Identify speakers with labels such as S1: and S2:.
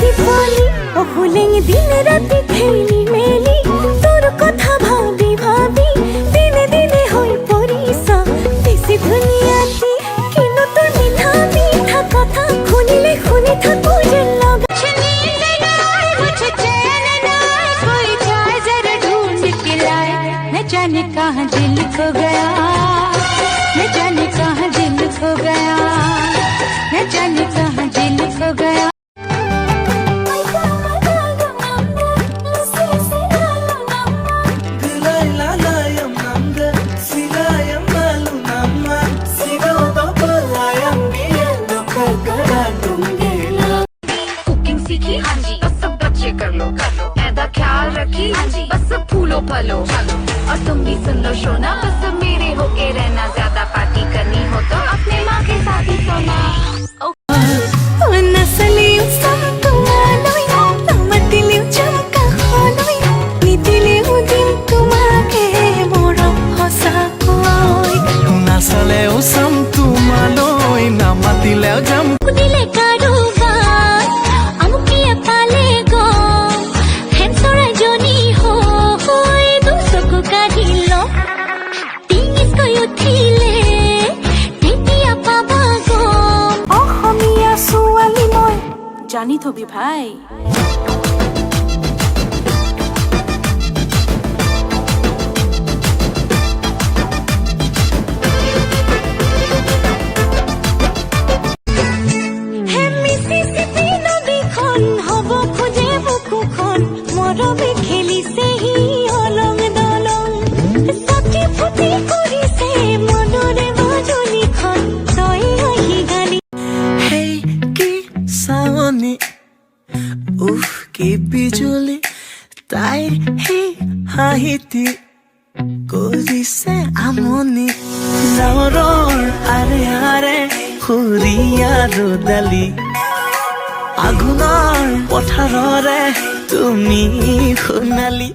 S1: दीपावली ओहुलें दिन राति खेली मेली तोर कथा भाबी भाबी दिने दिने होई परिसा देसी दुनियाती किनो तो मिठा मिठा कथा खुनिले खुनि थाको जे लगा मुझे चैन ना कोई चाय जरा ढूंढ के लाए न जाने कहां दिल खो गया न जाने कहां दिल खो गया न जाने कहां दिल खो गया
S2: कर लो ऐदा ख्याल रखी बस फूलो फलो और तुम भी सुन लो शोना बस मेरे होके रहना ज्यादा पार्टी करनी हो तो अपने माँ के साथ ही सोना
S1: জানি থবি ভাই
S3: উফ কি বিজুলি তাইৰ সেই হাঁহিটি কৰিছে আমনি ডাৱৰৰ আৰে আৰে সুৰীয়া ৰ'দালি আগুনৰ পথাৰৰে তুমি সোণালী